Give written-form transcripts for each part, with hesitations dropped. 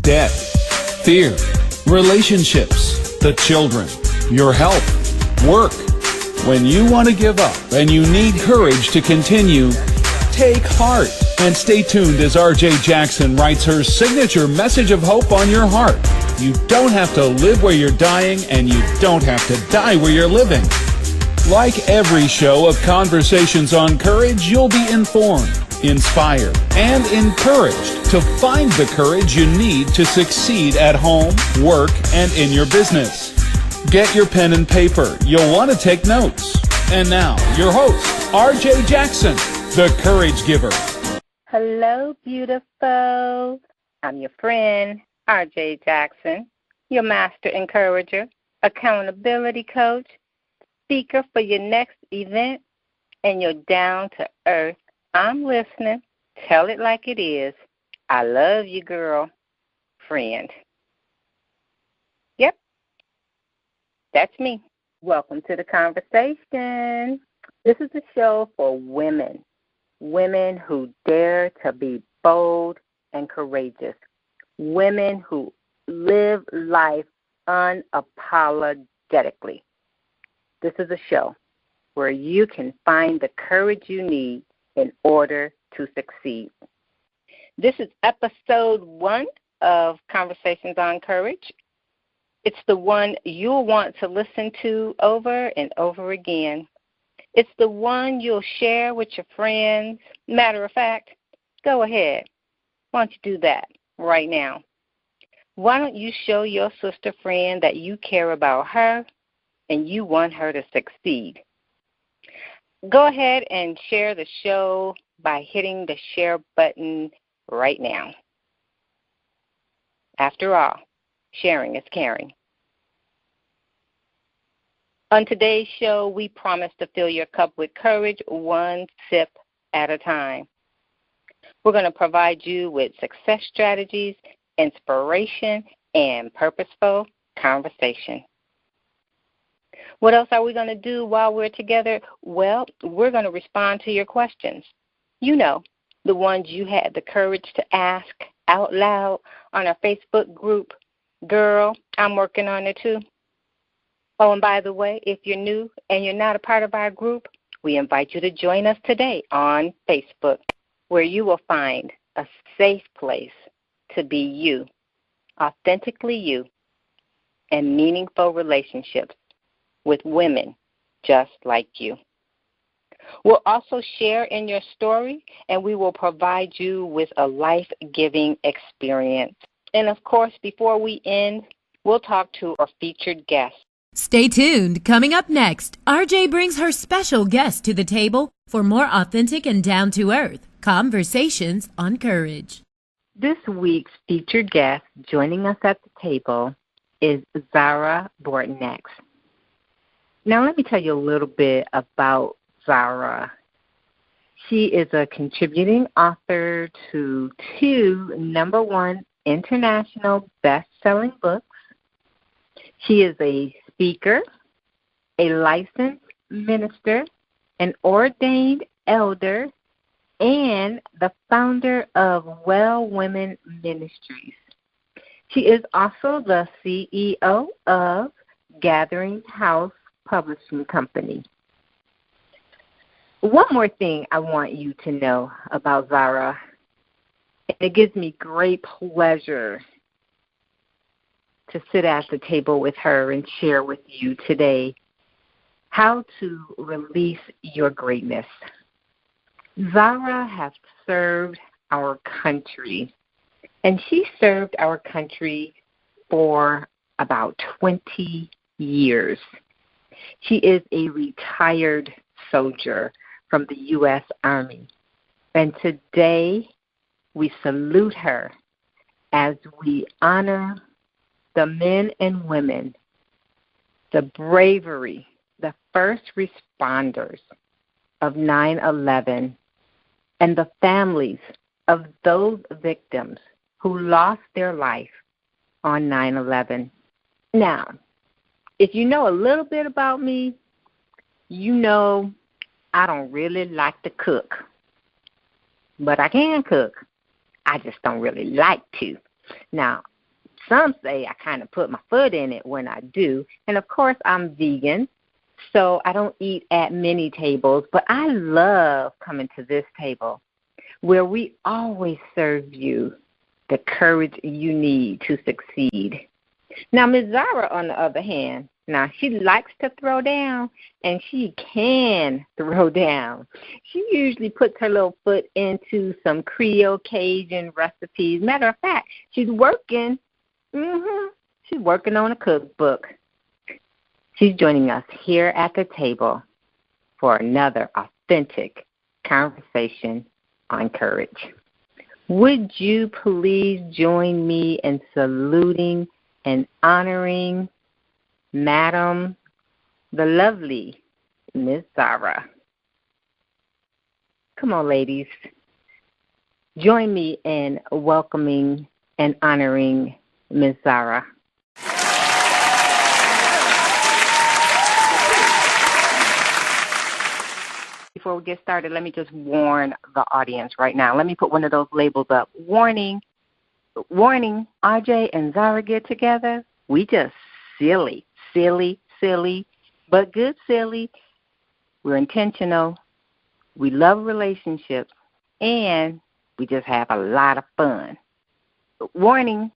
Debt, fear, relationships, the children, your health, work. When you want to give up and you need courage to continue, take heart and stay tuned as RJ Jackson writes her signature message of hope on your heart. You don't have to live where you're dying, and you don't have to die where you're living. Like every show of Conversations on Courage, you'll be informed, inspired, and encouraged to find the courage you need to succeed at home, work, and in your business. Get your pen and paper. You'll want to take notes. And now, your host, RJ Jackson, the Courage Giver. Hello, beautiful. I'm your friend, RJ Jackson, your master encourager, accountability coach, speaker for your next event, and you're down to earth. I'm listening. Tell it like it is. I love you, girl. Friend. Yep. That's me. Welcome to the conversation. This is a show for women who dare to be bold and courageous, women who live life unapologetically. This is a show where you can find the courage you need in order to succeed. This is episode 1 of Conversations on Courage. It's the one you'll want to listen to over and over again. It's the one you'll share with your friends. Matter of fact, go ahead. Why don't you do that right now? Why don't you show your sister friend that you care about her and you want her to succeed? Go ahead and share the show by hitting the share button right now. After all, sharing is caring. On today's show, we promise to fill your cup with courage one sip at a time. We're going to provide you with success strategies, inspiration, and purposeful conversation. What else are we going to do while we're together? Well, we're going to respond to your questions. You know, the ones you had the courage to ask out loud on our Facebook group. Girl, I'm working on it too. Oh, and by the way, if you're new and you're not a part of our group, we invite you to join us today on Facebook, where you will find a safe place to be you, authentically you, and meaningful relationships with women just like you. We'll also share in your story, and we will provide you with a life-giving experience. And, of course, before we end, we'll talk to our featured guest. Stay tuned. Coming up next, RJ brings her special guest to the table for more authentic and down-to-earth conversations on courage. This week's featured guest joining us at the table is Zara Broadenax. Now, let me tell you a little bit about Zara. She is a contributing author to 2 #1 international best-selling books. She is a speaker, a licensed minister, an ordained elder, and the founder of Well Women Ministries. She is also the CEO of Gathering House Publishing Company. One more thing I want you to know about Zara, and it gives me great pleasure to sit at the table with her and share with you today how to release your greatness. Zara has served our country, and she served our country for about 20 years. She is a retired soldier from the U.S. Army, and today we salute her as we honor the men and women, the bravery, the first responders of 9/11, and the families of those victims who lost their life on 9/11. Now, if you know a little bit about me, you know I don't really like to cook, but I can cook. I just don't really like to. Now, some say I kind of put my foot in it when I do. And, of course, I'm vegan, so I don't eat at many tables. But I love coming to this table where we always serve you the courage you need to succeed. Now, Ms. Zara, on the other hand, now she likes to throw down, and she can throw down. She usually puts her little foot into some Creole Cajun recipes. Matter of fact, she's working on a cookbook. She's joining us here at the table for another authentic conversation on courage. Would you please join me in saluting and honoring Madam, the lovely Miss Zara? Come on, ladies. Join me in welcoming and honoring Miss Zara. Before we get started, let me just warn the audience right now. Let me put one of those labels up. Warning, RJ and Zara get together. We just silly, but good silly. We're intentional. We love relationships, and we just have a lot of fun. Warning.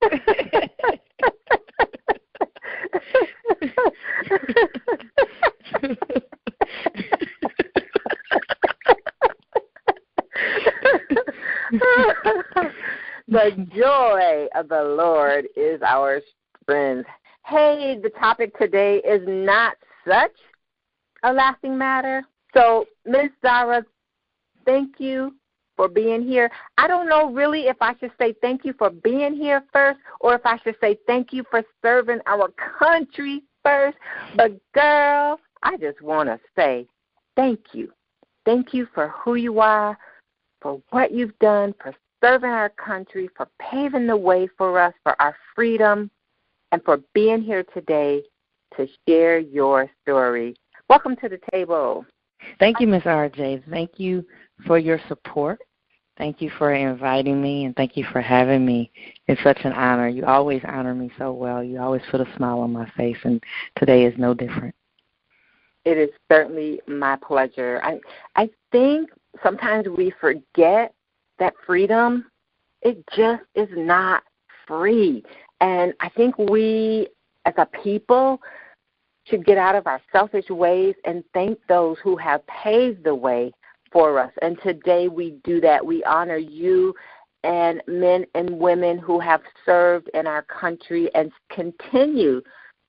The joy of the Lord is our strength. Hey, the topic today is not such a lasting matter. So, Ms. Zara, thank you for being here. I don't know really if I should say thank you for being here first or if I should say thank you for serving our country first. But, girl, I just want to say thank you. Thank you for who you are, for what you've done, for serving our country, for paving the way for us, for our freedom, and for being here today to share your story. Welcome to the table. Thank you, Ms. RJ. Thank you for your support. Thank you for inviting me, and thank you for having me. It's such an honor. You always honor me so well. You always put a smile on my face, and today is no different. It is certainly my pleasure. I think sometimes we forget that freedom, it just is not free. And I think we, as a people, should get out of our selfish ways and thank those who have paved the way for us. And today we do that. We honor you and men and women who have served in our country and continue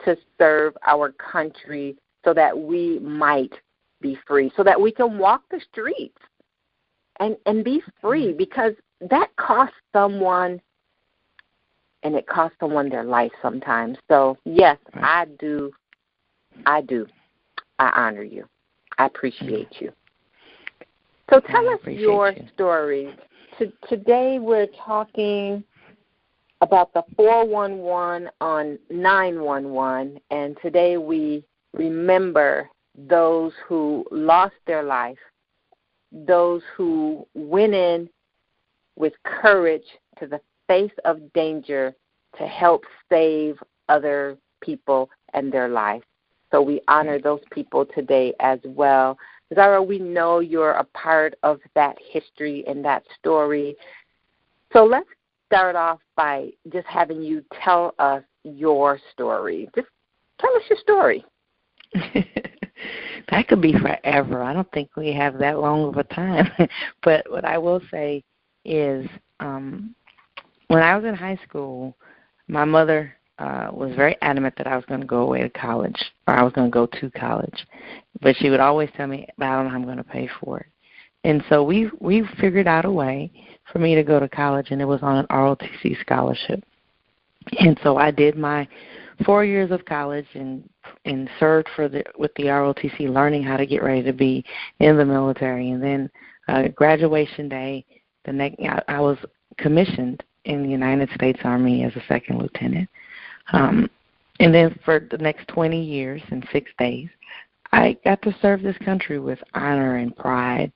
to serve our country so that we might be free, so that we can walk the streets and be free, because that costs someone, and it costs someone their life sometimes. So, yes, I do. I honor you. I appreciate you. So tell us your story. Today we're talking about the 411 on 911, and today we remember those who lost their life, those who went in with courage to the face of danger to help save other people and their life. So we honor those people today as well. Zara, we know you're a part of that history and that story. So let's start off by just having you tell us your story. Just tell us your story. That could be forever. I don't think we have that long of a time. But what I will say is when I was in high school, my mother was very adamant that I was going to go away to college, or I was going to go to college. But she would always tell me, I don't know how I'm going to pay for it. And so we figured out a way for me to go to college, and it was on an ROTC scholarship. And so I did my 4 years of college and served with the ROTC, learning how to get ready to be in the military. And then graduation day, I was commissioned in the United States Army as a second lieutenant. And then for the next 20 years and 6 days, I got to serve this country with honor and pride.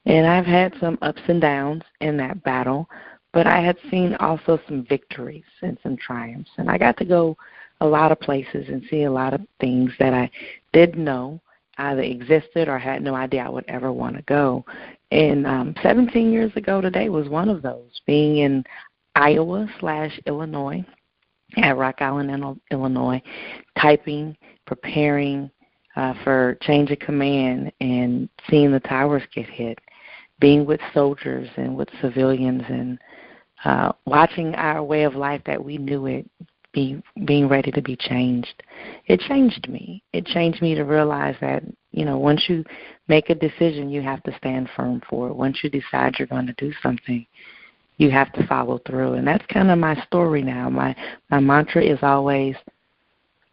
And I've had some ups and downs in that battle, but I had seen also some victories and some triumphs. And I got to go a lot of places and see a lot of things that I didn't know either existed or had no idea I would ever want to go. And 17 years ago today was one of those, being in Iowa/Illinois, at Rock Island, Illinois, typing, preparing for change of command and seeing the towers get hit, being with soldiers and with civilians and watching our way of life that we knew it being ready to be changed. It changed me. It changed me to realize that, once you make a decision, you have to stand firm for it. Once you decide you're going to do something, you have to follow through. And that's kind of my story now. My mantra is always,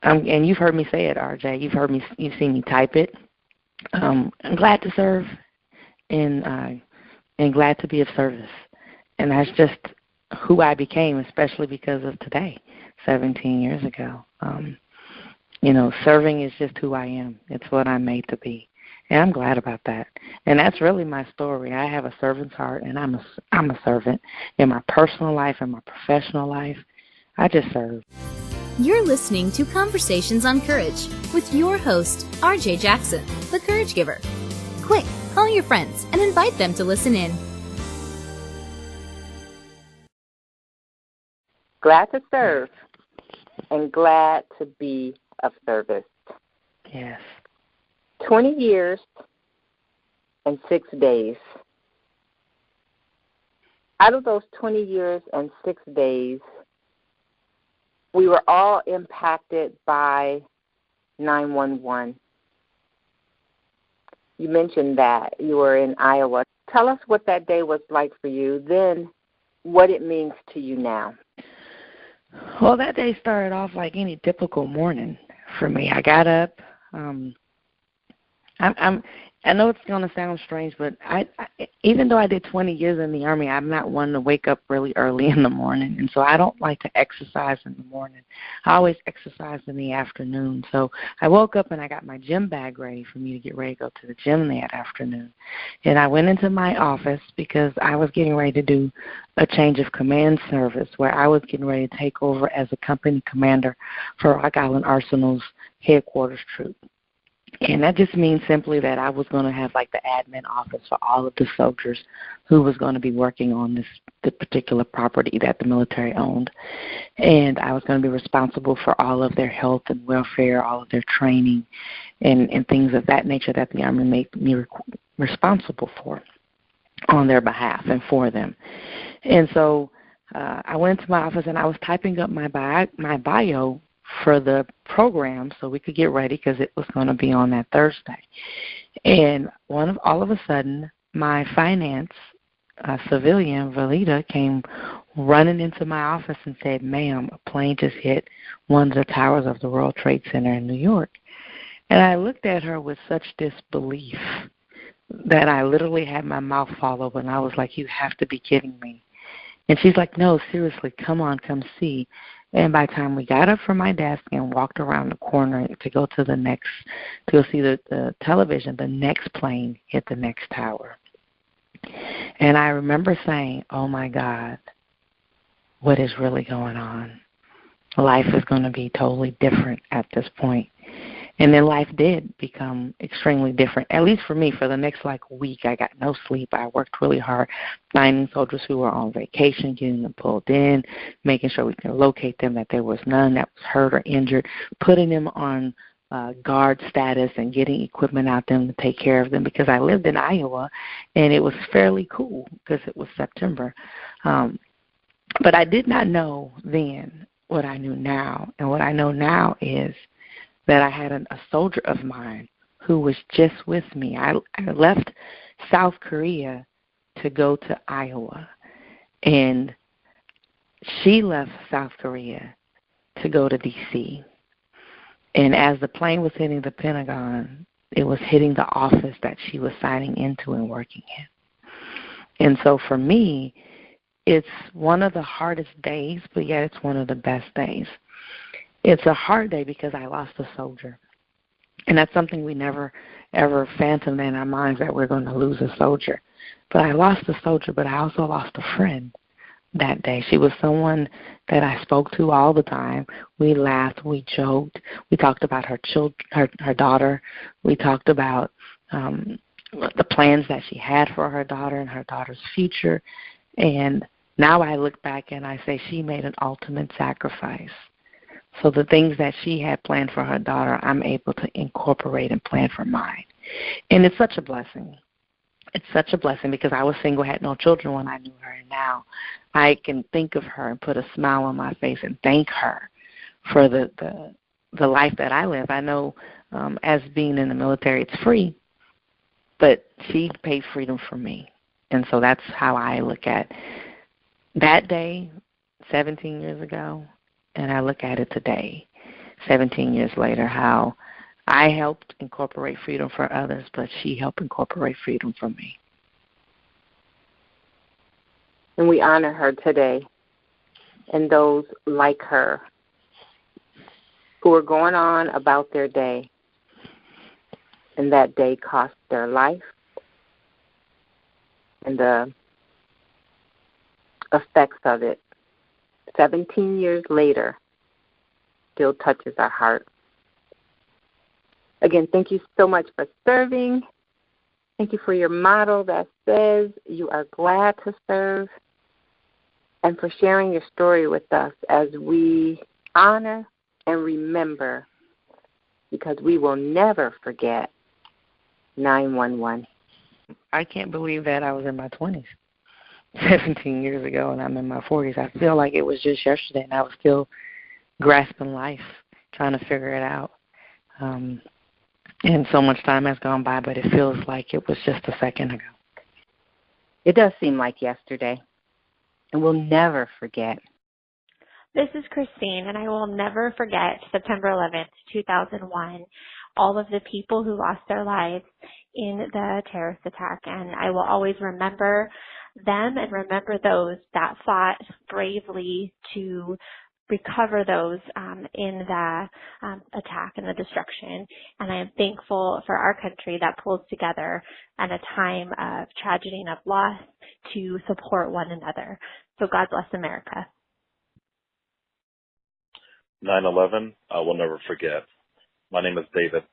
and you've heard me say it, RJ. You've seen me type it. I'm glad to serve and glad to be of service. And that's just who I became, especially because of today, 17 years ago. Serving is just who I am. It's what I'm made to be. And I'm glad about that. And that's really my story. I have a servant's heart, and I'm a servant in my personal life and my professional life. I just serve. You're listening to Conversations on Courage with your host, RJ Jackson, the Courage Giver. Quick, call your friends and invite them to listen in. Glad to serve and glad to be of service. Yes. 20 years and 6 days. Out of those 20 years and 6 days, we were all impacted by 911. You mentioned that you were in Iowa. Tell us what that day was like for you, then what it means to you now. Well, that day started off like any typical morning for me. I got up. I know it's going to sound strange, but I even though I did 20 years in the Army, I'm not one to wake up really early in the morning, and so I don't like to exercise in the morning. I always exercise in the afternoon. So I woke up and I got my gym bag ready for me to get ready to go to the gym that afternoon. And I went into my office because I was getting ready to do a change of command service where I was getting ready to take over as a company commander for Rock Island Arsenal's headquarters troop. And that just means simply that I was going to have like the admin office for all of the soldiers who was going to be working on the particular property that the military owned. And I was going to be responsible for all of their health and welfare, all of their training, and things of that nature that the Army made me responsible for on their behalf and for them. And so I went to my office and I was typing up my bio for the program so we could get ready because it was going to be on that Thursday. And all of a sudden, my finance civilian, Valita, came running into my office and said, "Ma'am, a plane just hit one of the towers of the World Trade Center in New York." And I looked at her with such disbelief that I literally had my mouth fall open. I was like, "You have to be kidding me." And she's like, "No, seriously, come on, come see." And by the time we got up from my desk and walked around the corner to go to to go see the television, the next plane hit the next tower. And I remember saying, "Oh my God, what is really going on? Life is going to be totally different at this point." And then life did become extremely different, at least for me. For the next week, I got no sleep. I worked really hard finding soldiers who were on vacation, getting them pulled in, making sure we could locate them, that there was none that was hurt or injured, putting them on guard status and getting equipment out them to take care of them because I lived in Iowa and it was fairly cool because it was September. But I did not know then what I knew now. And what I know now is that I had a soldier of mine who was just with me. I left South Korea to go to Iowa, and she left South Korea to go to D.C. And as the plane was hitting the Pentagon, it was hitting the office that she was signing into and working in. And so for me, it's one of the hardest days, but yet it's one of the best days. It's a hard day because I lost a soldier. And that's something we never, ever phantomed in our minds, that we're going to lose a soldier. But I lost a soldier, but I also lost a friend that day. She was someone that I spoke to all the time. We laughed, we joked, we talked about her daughter. We talked about the plans that she had for her daughter and her daughter's future. And now I look back and I say she made an ultimate sacrifice. So the things that she had planned for her daughter, I'm able to incorporate and plan for mine. And it's such a blessing. It's such a blessing because I was single, had no children when I knew her, and now I can think of her and put a smile on my face and thank her for the life that I live. I know as being in the military, it's free, but she paid freedom for me. And so that's how I look at that day 17 years ago, and I look at it today, 17 years later, how I helped incorporate freedom for others, but she helped incorporate freedom for me. And we honor her today and those like her who are going on about their day, and that day cost their life, and the effects of it 17 years later still touches our heart. Again, thank you so much for serving. Thank you for your motto that says you are glad to serve, and for sharing your story with us as we honor and remember, because we will never forget 911. I can't believe that I was in my 20s 17 years ago, and I'm in my 40s. I feel like it was just yesterday, and I was still grasping life, trying to figure it out. And so much time has gone by, but it feels like it was just a second ago. It does seem like yesterday, and we'll never forget. This is Christine, and I will never forget September 11th, 2001, all of the people who lost their lives in the terrorist attack. And I will always remember them and remember those that fought bravely to recover those in the attack and the destruction. And I am thankful for our country that pulls together at a time of tragedy and of loss to support one another. So God bless America. 9/11, I will never forget. My name is David.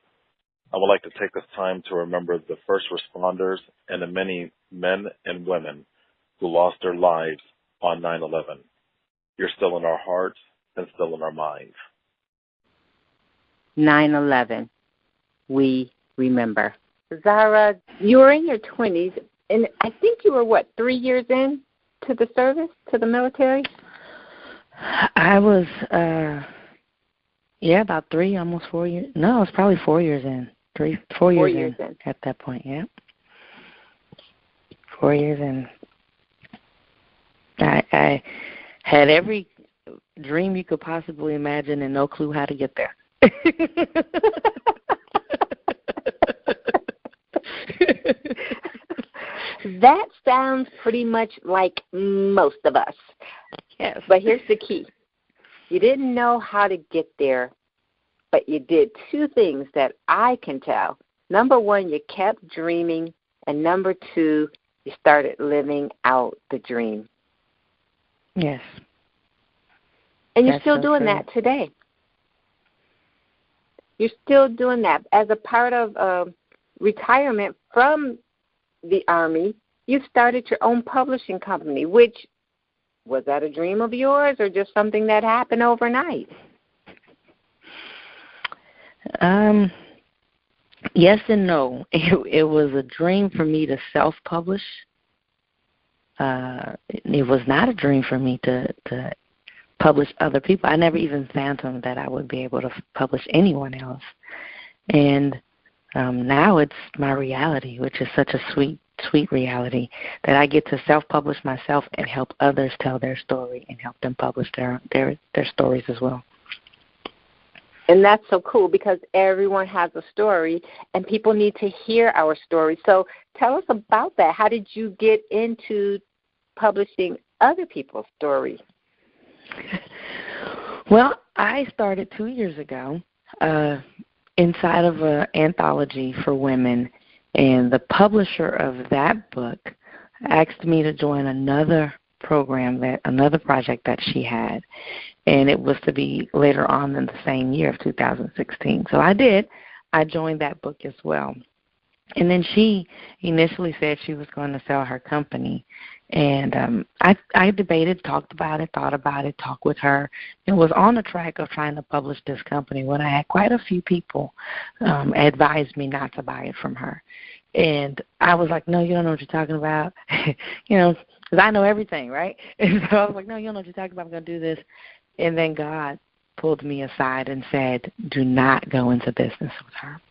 I would like to take this time to remember the first responders and the many men and women who lost their lives on 9/11. You're still in our hearts and still in our minds. 9/11, we remember. Zara, you were in your 20s, and I think you were, 3 years in to the service, to the military? I was, about 3, almost 4 years. No, it was probably 4 years in. 4 years in at that point, yeah. 4 years in. I had every dream you could possibly imagine and no clue how to get there. That sounds pretty much like most of us. Yes. But here's the key. You didn't know how to get there, but you did 2 things that I can tell. Number 1, you kept dreaming, and number 2, you started living out the dream. Yes. And you're still doing that today. You're still doing that. As a part of retirement from the Army, you started your own publishing company, which, was that a dream of yours or just something that happened overnight? Yes and no. It was a dream for me to self-publish. It was not a dream for me to publish other people. I never even fathomed that I would be able to publish anyone else. And now it's my reality, which is such a sweet reality, that I get to self-publish myself and help others tell their story and help them publish their stories as well. And that's so cool because everyone has a story and people need to hear our story. So tell us about that. How did you get into publishing other people's stories? Well, I started 2 years ago inside of an anthology for women, and the publisher of that book asked me to join another program, another project that she had, and it was to be later on in the same year of 2016. So I did. I joined that book as well. And then she initially said she was going to sell her company. And I debated, talked about it, thought about it, talked with her, and was on the track of trying to publish this company when I had quite a few people advise me not to buy it from her. And I was like, no, you don't know what you're talking about, because I know everything, right? And so I was like, no, you don't know what you're talking about, I'm going to do this. And then God pulled me aside and said, do not go into business with her.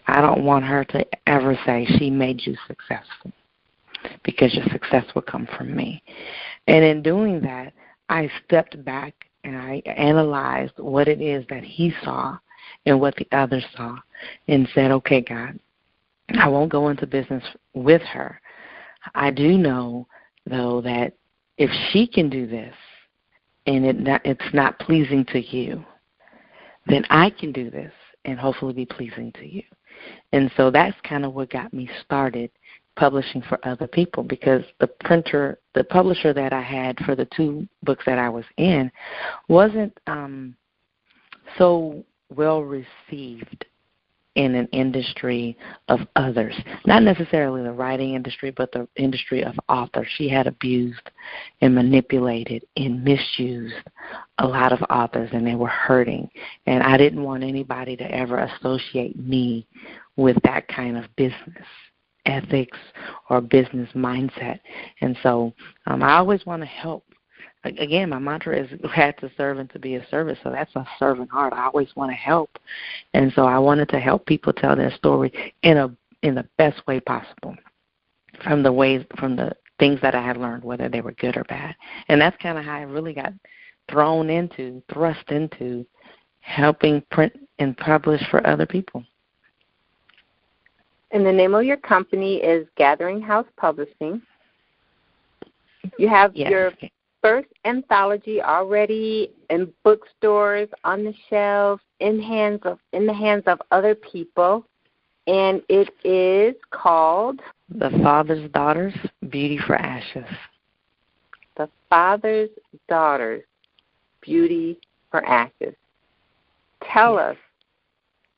I don't want her to ever say she made you successful, because your success will come from me. And in doing that, I stepped back and I analyzed what it is that he saw and what the others saw and said, okay, God, I won't go into business with her. I do know, though, that if she can do this and it's not pleasing to you, then I can do this and hopefully be pleasing to you. And so that's kind of what got me started publishing for other people, because the publisher that I had for the 2 books that I was in wasn't so well received in an industry of others, not necessarily the writing industry, but the industry of authors. She had abused and manipulated and misused a lot of authors, and they were hurting. And I didn't want anybody to ever associate me with that kind of business ethics or business mindset. And so I always want to help. Again, my mantra is glad to serve and to be of service, so that's a servant heart. I always want to help. And so I wanted to help people tell their story in the best way possible, from the things that I had learned, whether they were good or bad. And that's kind of how I really got thrust into helping print and publish for other people. And the name of your company is Gathering House Publishing. You have your first anthology already in bookstores, on the shelves, in the hands of other people, and it is called The Father's Daughters, Beauty for Ashes. The Father's Daughters, Beauty for Ashes. Tell us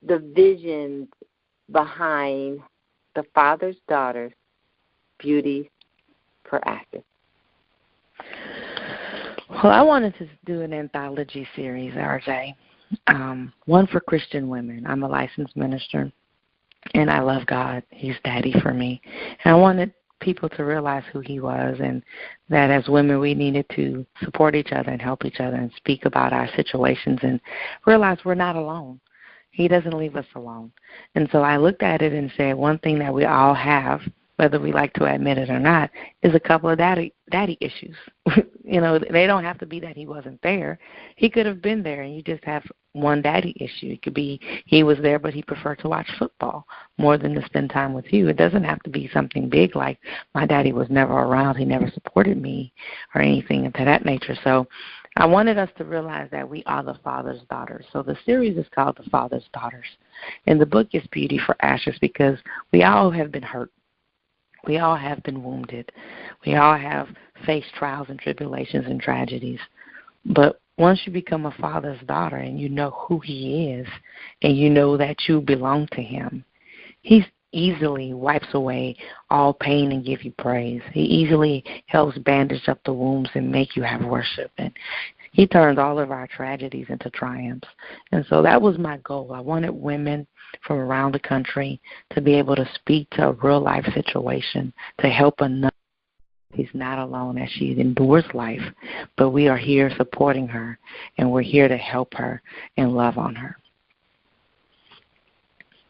the vision behind The Father's Daughters, Beauty for Ashes. Well, I wanted to do an anthology series, RJ, one for Christian women. I'm a licensed minister, and I love God. He's daddy for me. And I wanted people to realize who he was, and that as women we needed to support each other and help each other and speak about our situations and realize we're not alone. He doesn't leave us alone. And so I looked at it and said one thing that we all have, whether we like to admit it or not, is a couple of daddy issues. They don't have to be that he wasn't there. He could have been there, and you just have one daddy issue. It could be he was there, but he preferred to watch football more than to spend time with you. It doesn't have to be something big like my daddy was never around, he never supported me, or anything of that nature. So I wanted us to realize that we are the Father's daughters. So the series is called The Father's Daughters. And the book is Beauty for Ashes, because we all have been hurt. We all have been wounded. We all have faced trials and tribulations and tragedies. But once you become a father's daughter and you know who he is and you know that you belong to him, he easily wipes away all pain and give you praise. He easily helps bandage up the wounds and make you have worship. And he turns all of our tragedies into triumphs. And so that was my goal. I wanted women from around the country to be able to speak to a real-life situation, to help another. She's not alone as she endures life, but we are here supporting her, and we're here to help her and love on her.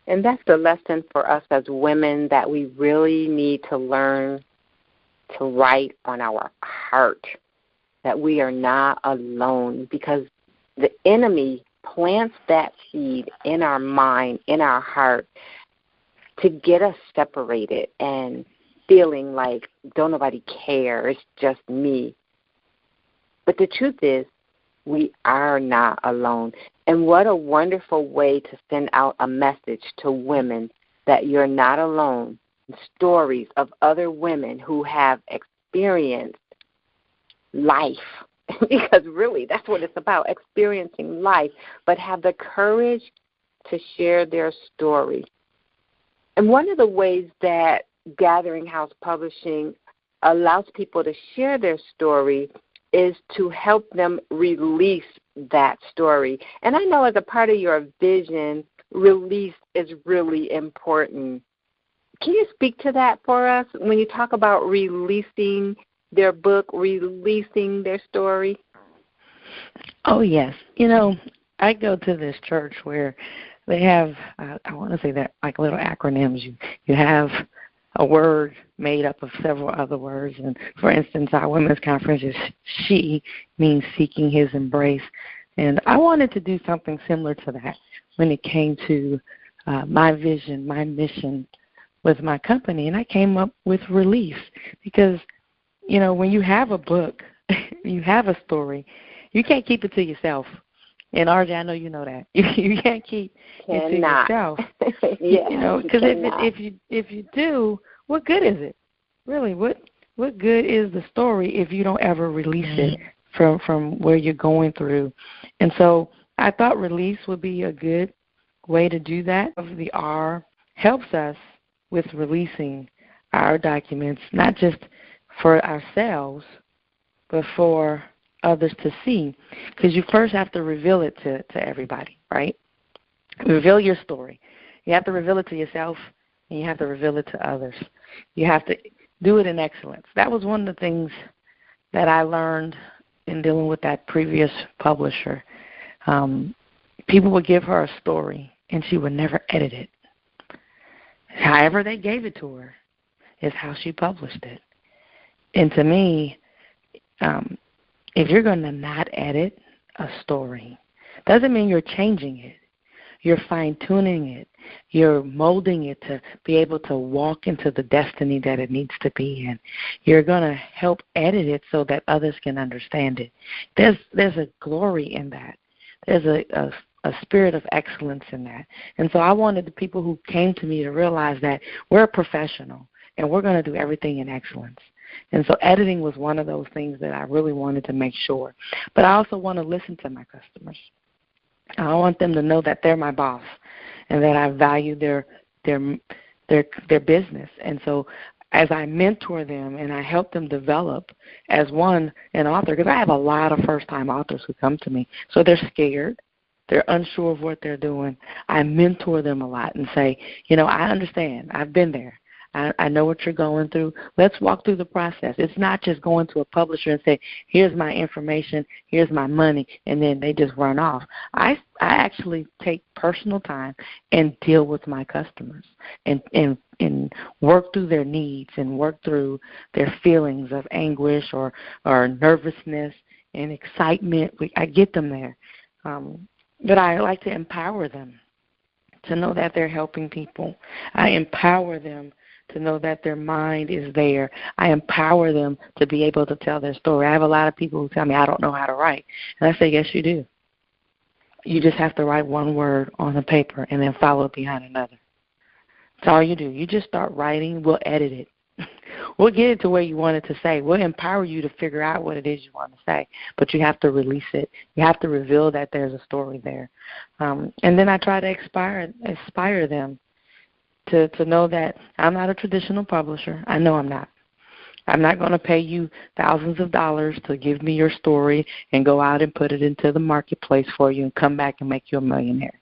And that's the lesson for us as women, that we really need to learn to write on our heart, that we are not alone, because the enemy plants that seed in our mind, in our heart, to get us separated and feeling like don't nobody care, it's just me. But the truth is, we are not alone. And what a wonderful way to send out a message to women that you're not alone. Stories of other women who have experienced life, because really that's what it's about, experiencing life, but have the courage to share their story. And one of the ways that Gathering House Publishing allows people to share their story is to help them release that story. And I know as a part of your vision, release is really important. Can you speak to that for us when you talk about releasing their book, releasing their story? Oh, yes. You know, I go to this church where they have, I want to say that like little acronyms. You have a word made up of several other words. And, for instance, our women's conference is SHE, means seeking his embrace. And I wanted to do something similar to that when it came to my vision, my mission with my company. And I came up with release because, you know, when you have a book, you have a story, you can't keep it to yourself. And RJ, I know you know that. You can't keep it to yourself. Yeah, you know, because if you do, what good is it? Really, what good is the story if you don't ever release it from where you're going through? And so I thought release would be a good way to do that. The R helps us with releasing our documents, not just for ourselves, but for others to see, because you first have to reveal it to everybody, right? Reveal your story. You have to reveal it to yourself, and you have to reveal it to others. You have to do it in excellence. That was one of the things that I learned in dealing with that previous publisher. People would give her a story, and she would never edit it. However they gave it to her is how she published it. And to me, if you're going to not edit a story, doesn't mean you're changing it. You're fine-tuning it. You're molding it to be able to walk into the destiny that it needs to be in. You're going to help edit it so that others can understand it. There's a glory in that. There's a spirit of excellence in that. And so I wanted the people who came to me to realize that we're a professional and we're going to do everything in excellence. And so editing was one of those things that I really wanted to make sure. But I also want to listen to my customers. I want them to know that they're my boss and that I value their business. And so as I mentor them and I help them develop as an author, because I have a lot of first-time authors who come to me. So they're scared. They're unsure of what they're doing. I mentor them a lot and say, you know, I understand. I've been there. I know what you're going through. Let's walk through the process. It's not just going to a publisher and say, here's my information, here's my money, and then they just run off. I actually take personal time and deal with my customers and work through their needs and work through their feelings of anguish or nervousness and excitement. I get them there. But I like to empower them to know that they're helping people. I empower them to know that their mind is there. I empower them to be able to tell their story. I have a lot of people who tell me, I don't know how to write. And I say, yes, you do. You just have to write one word on the paper and then follow it behind another. That's all you do. You just start writing. We'll edit it. We'll get it to where you want it to say. We'll empower you to figure out what it is you want to say, but you have to release it. You have to reveal that there's a story there. And then I try to inspire them to know that I'm not a traditional publisher. I know I'm not. I'm not going to pay you thousands of dollars to give me your story and go out and put it into the marketplace for you and come back and make you a millionaire.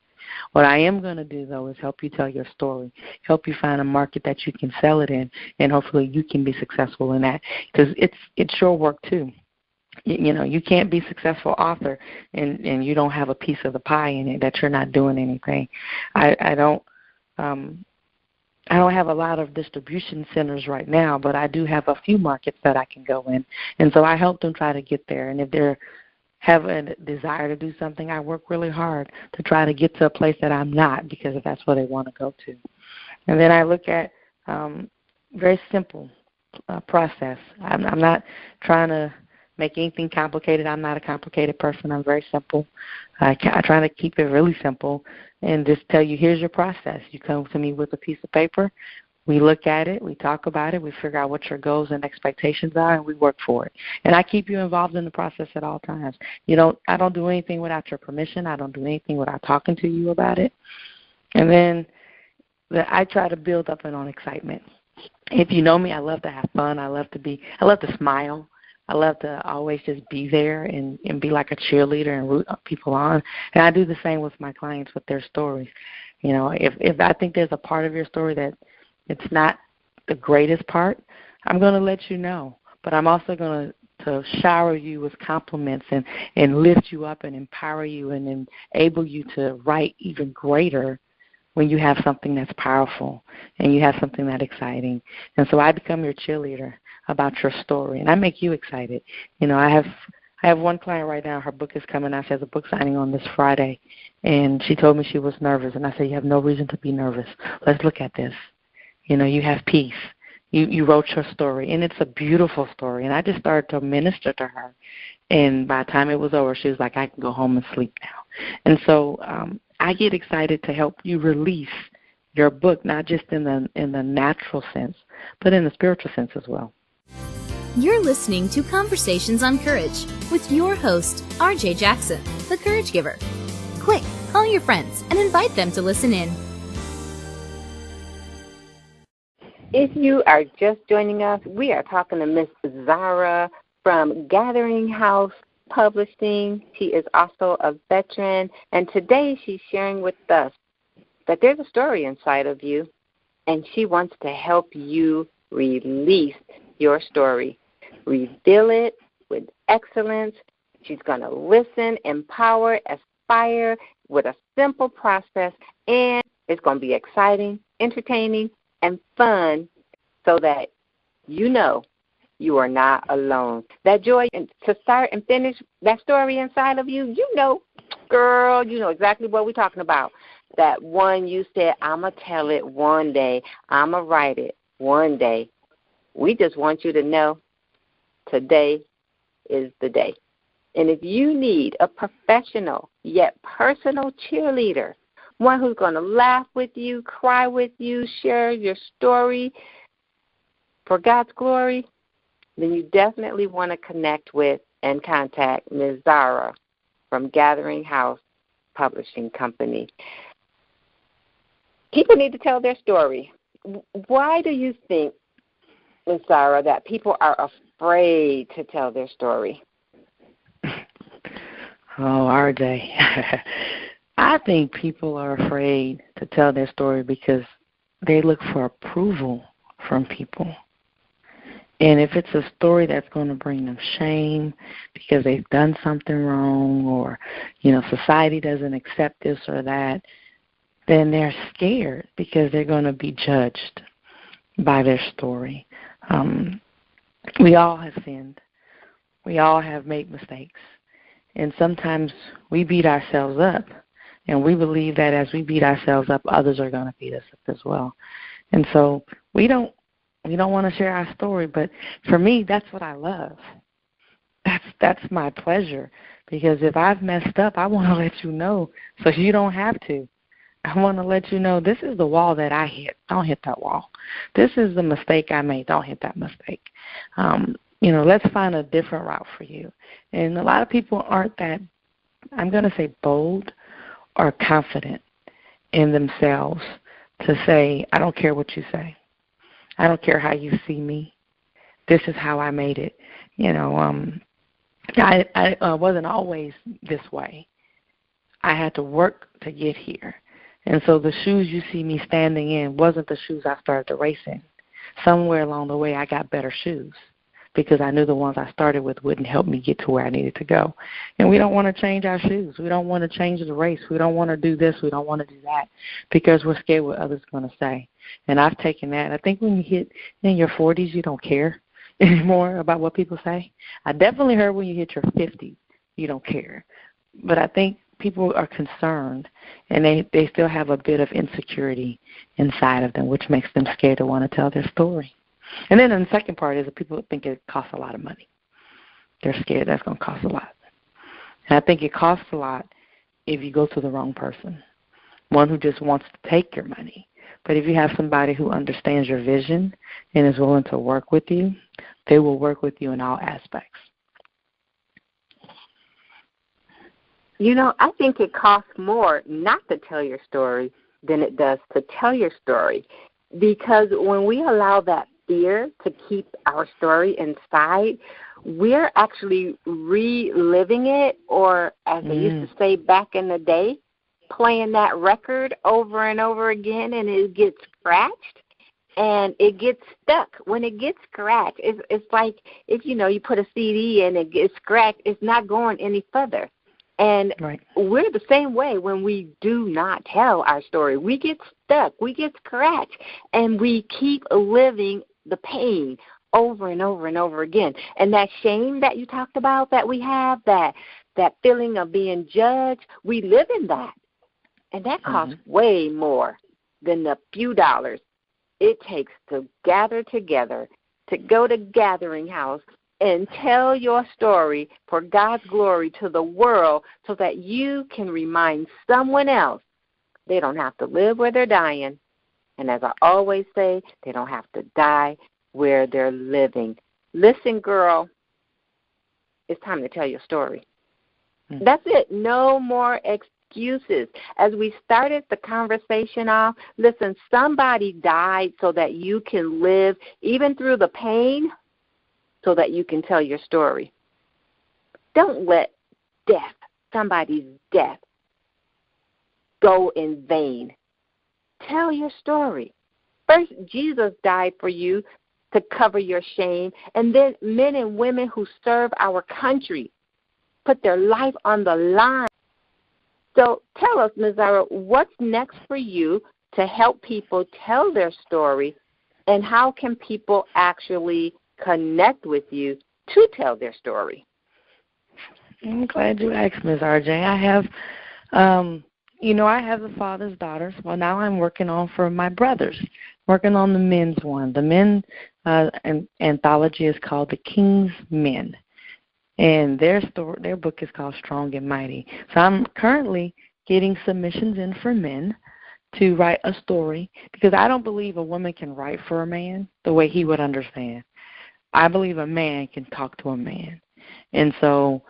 What I am going to do, though, is help you tell your story, help you find a market that you can sell it in, and hopefully you can be successful in that, because it's your work, too. You know, you can't be a successful author and you don't have a piece of the pie in it, that you're not doing anything. I don't have a lot of distribution centers right now, but I do have a few markets that I can go in. And so I help them try to get there. And if they have a desire to do something, I work really hard to try to get to a place that I'm not, because if that's where they want to go to. And then I look at very simple process. I'm not trying to make anything complicated. I'm not a complicated person. I'm very simple. I try to keep it really simple and just tell you, here's your process. You come to me with a piece of paper. We look at it, we talk about it, we figure out what your goals and expectations are, and we work for it. And I keep you involved in the process at all times. I don't do anything without your permission. I don't do anything without talking to you about it. And then I try to build up on excitement. If you know me, I love to have fun. I love to smile. I love to always just be there and be like a cheerleader and root people on. And I do the same with my clients with their stories. If I think there's a part of your story that it's not the greatest part, I'm going to let you know. But I'm also going to shower you with compliments and lift you up and empower you and enable you to write even greater when you have something that's powerful and you have something that's exciting. And so I become your cheerleader about your story, and I make you excited. I have one client right now, her book is coming out. She has a book signing on this Friday, and she told me she was nervous. And I said, you have no reason to be nervous. Let's look at this. You have peace. You wrote your story, and it's a beautiful story. And I just started to minister to her. And by the time it was over, she was like, I can go home and sleep now. And so I get excited to help you release your book, not just in the natural sense, but in the spiritual sense as well. You're listening to Conversations on Courage with your host, RJ Jackson, the Courage Giver. Quick, call your friends and invite them to listen in. If you are just joining us, we are talking to Miss Zara from Gathering House Publishing. She is also a veteran, and today she's sharing with us that there's a story inside of you, and she wants to help you release your story. Reveal it with excellence. She's going to listen, empower, aspire with a simple process, and it's going to be exciting, entertaining, and fun so that you are not alone. That joy to start and finish that story inside of you, girl, you know exactly what we're talking about. That one you said, I'm going to tell it one day. I'm going to write it one day. We just want you to know today is the day. And if you need a professional yet personal cheerleader, one who's going to laugh with you, cry with you, share your story for God's glory, then you definitely want to connect with and contact Ms. Zara from Gathering House Publishing Company. People need to tell their story. Why do you think, Ms. Zara, that people are afraid to tell their story? Oh, RJ. I think people are afraid to tell their story because they look for approval from people. And if it's a story that's going to bring them shame because they've done something wrong or, society doesn't accept this or that, then they're scared because they're going to be judged by their story. We all have sinned. We all have made mistakes. And sometimes we beat ourselves up. And we believe that as we beat ourselves up, others are going to beat us up as well. And so we don't want to share our story, but for me, that's what I love. That's my pleasure, because if I've messed up, I want to let you know so you don't have to. I want to let you know this is the wall that I hit. Don't hit that wall. This is the mistake I made. Don't hit that mistake. Let's find a different route for you. And a lot of people aren't that, I'm going to say, bold or confident in themselves to say, I don't care what you say. I don't care how you see me. This is how I made it. I wasn't always this way. I had to work to get here. And so the shoes you see me standing in wasn't the shoes I started the race in. Somewhere along the way, I got better shoes because I knew the ones I started with wouldn't help me get to where I needed to go. And we don't want to change our shoes. We don't want to change the race. We don't want to do this. We don't want to do that because we're scared what others are going to say. And I've taken that. I think when you hit in your 40s, you don't care anymore about what people say. I definitely heard when you hit your 50s, you don't care. But I think people are concerned, and they still have a bit of insecurity inside of them, which makes them scared to want to tell their story. And then the second part is that people think it costs a lot of money. They're scared that's going to cost a lot. And I think it costs a lot if you go to the wrong person, one who just wants to take your money. But if you have somebody who understands your vision and is willing to work with you, they will work with you in all aspects. You know, I think it costs more not to tell your story than it does to tell your story. Because when we allow that fear to keep our story inside, we're actually reliving it, or as they used to say back in the day, playing that record over and over again, and it gets scratched and it gets stuck. When it gets scratched, it's like if, you put a CD and it gets scratched, it's not going any further. And we're the same way when we do not tell our story. We get stuck, we get scratched, and we keep living the pain over and over and over again. And that shame that you talked about that we have, that feeling of being judged, we live in that. And that costs way more than the few dollars it takes to gather together, to go to Gathering House and tell your story for God's glory to the world so that you can remind someone else they don't have to live where they're dying. And as I always say, they don't have to die where they're living. Listen, girl, it's time to tell your story. That's it. No more excuses. As we started the conversation off, listen, somebody died so that you can live even through the pain, so that you can tell your story. Don't let somebody's death, go in vain. Tell your story. First, Jesus died for you to cover your shame, and then men and women who serve our country put their life on the line. So tell us, Ms. Zara, what's next for you to help people tell their story, and how can people actually connect with you to tell their story? I'm glad you asked, Ms. RJ. I have, I have the father's daughters. Well, now I'm working on for my brothers, working on the men's one. The men anthology is called The King's Men, and their book is called Strong and Mighty. So I'm currently getting submissions in for men to write a story, because I don't believe a woman can write for a man the way he would understand. I believe a man can talk to a man. And so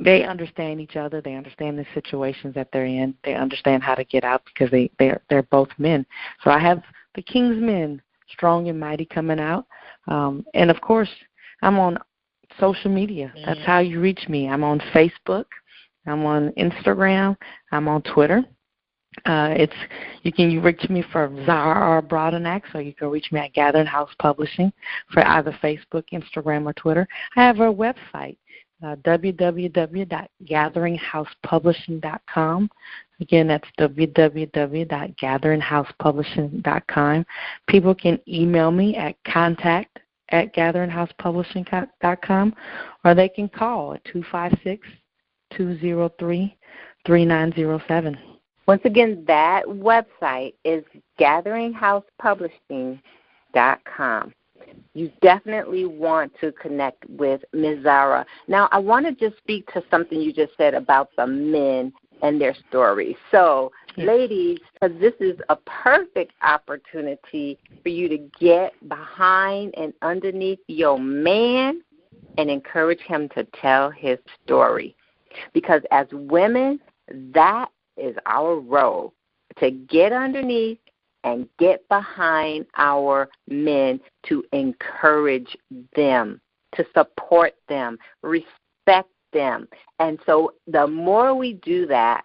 they understand each other. They understand the situations that they're in. They understand how to get out, because they're both men. So I have The King's Men, Strong and Mighty, coming out. And, of course, I'm on social media. That's how you reach me. I'm on Facebook. I'm on Instagram. I'm on Twitter. You can reach me for Zara Broadenax, or you can reach me at Gathering House Publishing for either Facebook, Instagram, or Twitter. I have a website, www.gatheringhousepublishing.com. Again, that's www.gatheringhousepublishing.com. People can email me at contact@gatheringhousepublishing.com, or they can call at 256-203-3907. Once again, that website is gatheringhousepublishing.com. You definitely want to connect with Ms. Zara. Now, I want to just speak to something you just said about the men and their story. So, ladies, because this is a perfect opportunity for you to get behind and underneath your man and encourage him to tell his story. Because as women, that is our role, to get underneath and get behind our men, to encourage them, to support them, respect them. And so the more we do that,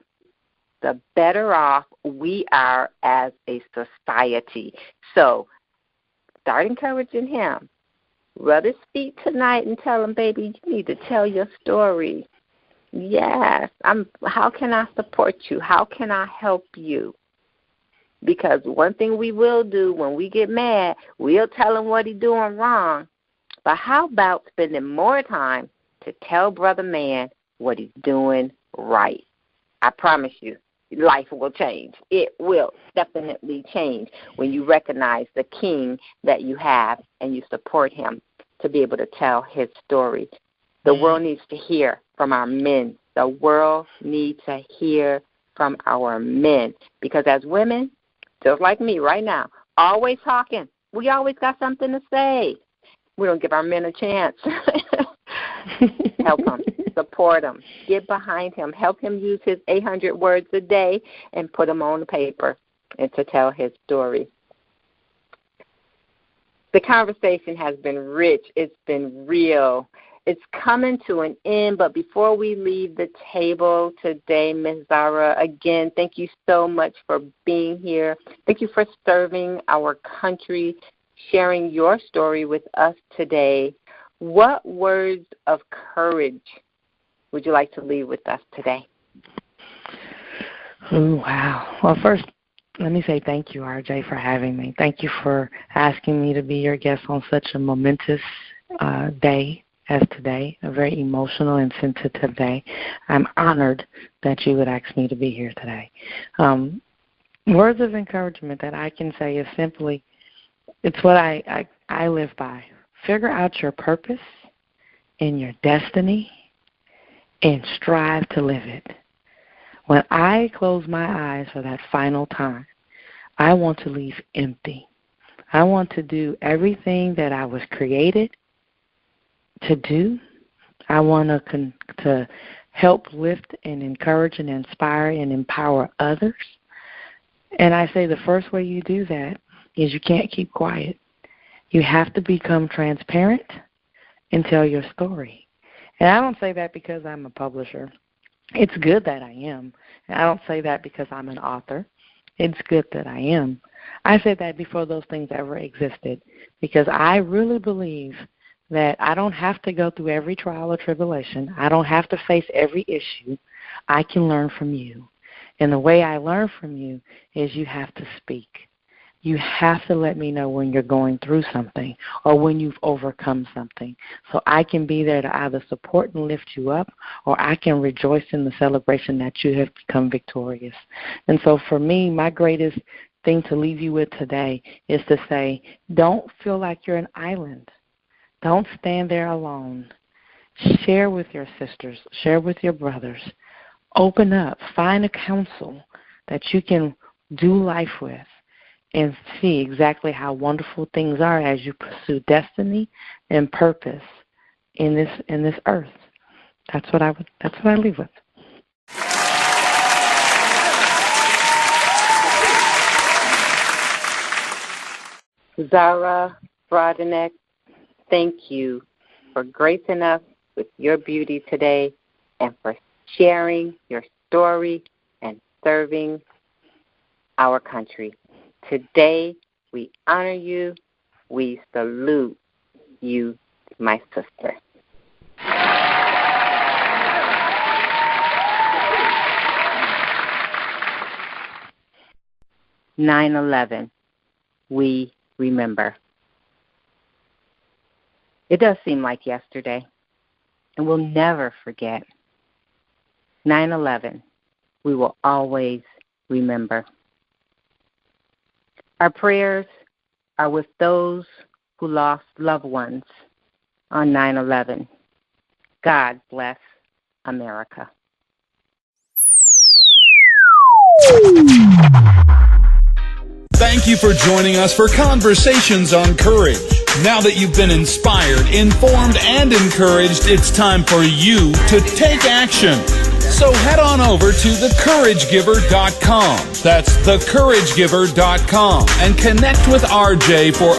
the better off we are as a society. So start encouraging him. Rub his feet tonight and tell him, baby, you need to tell your story. Yes, how can I support you? How can I help you? Because one thing we will do when we get mad, we'll tell him what he's doing wrong. But how about spending more time to tell Brother Man what he's doing right? I promise you, life will change. It will definitely change when you recognize the king that you have and you support him to be able to tell his story. The world needs to hear from our men. The world needs to hear from our men. Because as women, just like me right now, always talking. We always got something to say. We don't give our men a chance. Help him, support him, get behind him, help him use his 800 words a day and put them on the paper and to tell his story. The conversation has been rich. It's been real. It's coming to an end, but before we leave the table today, Ms. Zara, again, thank you so much for being here. Thank you for serving our country, sharing your story with us today. What words of courage would you like to leave with us today? Oh, wow. Well, first, let me say thank you, RJ, for having me. Thank you for asking me to be your guest on such a momentous day as today, a very emotional and sensitive day. I'm honored that you would ask me to be here today. Words of encouragement that I can say is simply, it's what I live by. Figure out your purpose and your destiny and strive to live it. When I close my eyes for that final time, I want to leave empty. I want to do everything that I was created to do. I want to help lift and encourage and inspire and empower others. And I say the first way you do that is you can't keep quiet. You have to become transparent and tell your story. And I don't say that because I'm a publisher. It's good that I am. And I don't say that because I'm an author. It's good that I am. I said that before those things ever existed because I really believe that I don't have to go through every trial or tribulation. I don't have to face every issue. I can learn from you. And the way I learn from you is you have to speak. You have to let me know when you're going through something or when you've overcome something so I can be there to either support and lift you up or I can rejoice in the celebration that you have become victorious. And so for me, my greatest thing to leave you with today is to say, don't feel like you're an island. Don't stand there alone. Share with your sisters. Share with your brothers. Open up. Find a counsel that you can do life with and see exactly how wonderful things are as you pursue destiny and purpose in this earth. That's what I leave with. Zara Broadenax, thank you for gracing us with your beauty today and for sharing your story and serving our country. Today, we honor you. We salute you, my sister. 9/11. We remember. It does seem like yesterday, and we'll never forget. 9/11. We will always remember. Our prayers are with those who lost loved ones on 9/11. God bless America. Thank you for joining us for Conversations on Courage. Now that you've been inspired, informed, and encouraged, it's time for you to take action. So head on over to thecouragegiver.com. That's thecouragegiver.com and connect with RJ for